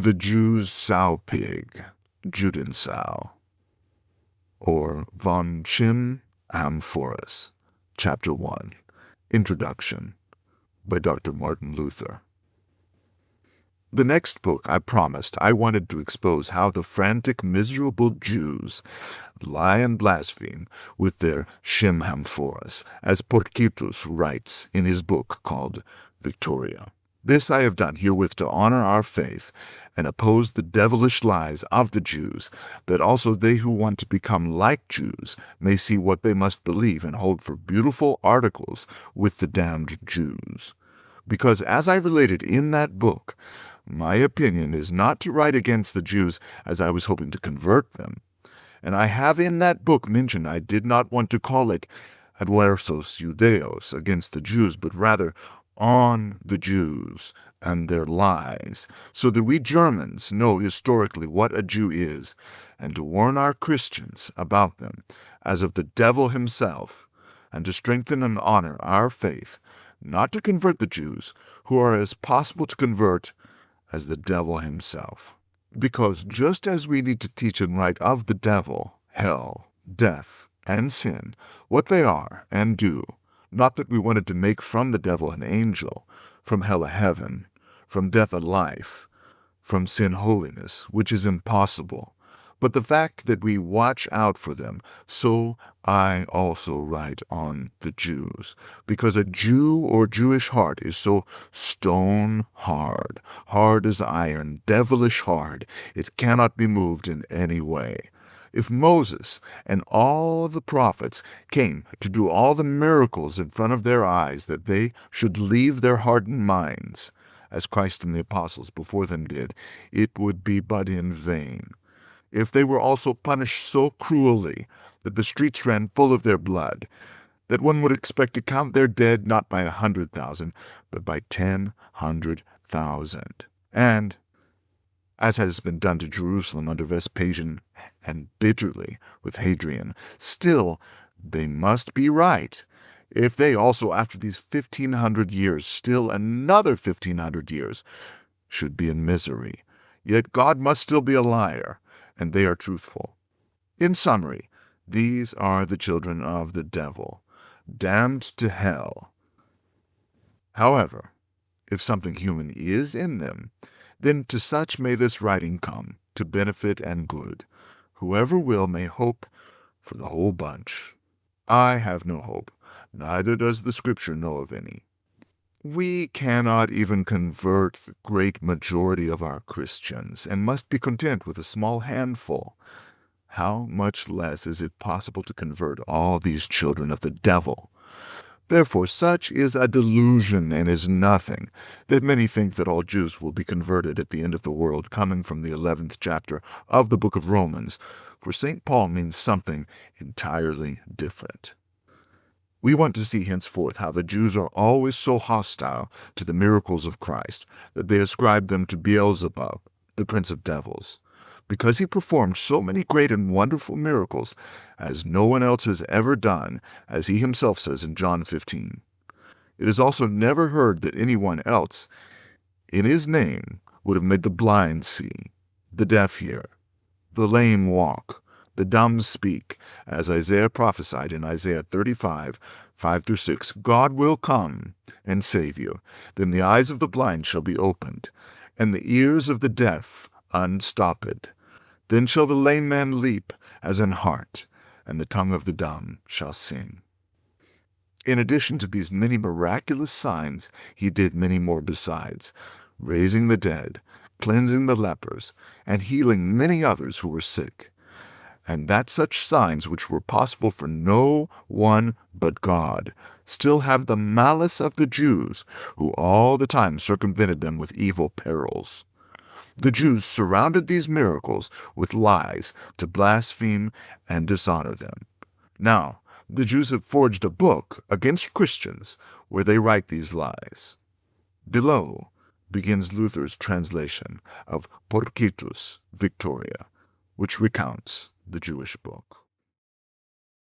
The Jews' Sow Pig, Judensow, or von Schem, Hamphoras, Chapter 1, Introduction, by Dr. Martin Luther. The next book, I promised, I wanted to expose how the frantic, miserable Jews lie and blaspheme with their Schem Hamphoras, as Porcitus writes in his book called Victoria. This I have done herewith to honor our faith and oppose the devilish lies of the Jews, that also they who want to become like Jews may see what they must believe and hold for beautiful articles with the damned Jews. Because, as I related in that book, my opinion is not to write against the Jews as I was hoping to convert them. And I have in that book mentioned I did not want to call it adversos Judeos, against the Jews, but rather on the Jews and their lies, so that we Germans know historically what a Jew is, and to warn our Christians about them as of the devil himself, and to strengthen and honor our faith, not to convert the Jews, who are as possible to convert as the devil himself. Because just as we need to teach and write of the devil, hell, death, and sin, what they are and do, not that we wanted to make from the devil an angel, from hell a heaven, from death a life, from sin holiness, which is impossible, but the fact that we watch out for them, so I also write on the Jews, because a Jew or Jewish heart is so stone hard, hard as iron, devilish hard, it cannot be moved in any way. If Moses and all the prophets came to do all the miracles in front of their eyes, that they should leave their hardened minds, as Christ and the apostles before them did, it would be but in vain. If they were also punished so cruelly that the streets ran full of their blood, that one would expect to count their dead not by 100,000, but by 10,000. And, as has been done to Jerusalem under Vespasian and bitterly with Hadrian, still they must be right. If they also, after these 1,500 years, still another 1,500 years, should be in misery, yet God must still be a liar, and they are truthful. In summary, these are the children of the devil, damned to hell. However, if something human is in them, then to such may this writing come, to benefit and good. Whoever will may hope for the whole bunch. I have no hope, neither does the Scripture know of any. We cannot even convert the great majority of our Christians, and must be content with a small handful. How much less is it possible to convert all these children of the devil? Therefore such is a delusion, and is nothing, that many think that all Jews will be converted at the end of the world, coming from the 11th chapter of the book of Romans, for St. Paul means something entirely different. We want to see henceforth how the Jews are always so hostile to the miracles of Christ that they ascribe them to Beelzebub, the prince of devils, because he performed so many great and wonderful miracles as no one else has ever done, as he himself says in John 15. It is also never heard that anyone else in his name would have made the blind see, the deaf hear, the lame walk, the dumb speak, as Isaiah prophesied in Isaiah 35, 5-6. God will come and save you. Then the eyes of the blind shall be opened, and the ears of the deaf unstopped. Then shall the lame man leap as an hart, and the tongue of the dumb shall sing. In addition to these many miraculous signs, he did many more besides, raising the dead, cleansing the lepers, and healing many others who were sick. And that such signs, which were possible for no one but God, still have the malice of the Jews, who all the time circumvented them with evil perils. The Jews surrounded these miracles with lies to blaspheme and dishonor them. Now, the Jews have forged a book against Christians where they write these lies. Below begins Luther's translation of Porcitus Victoria, which recounts the Jewish book.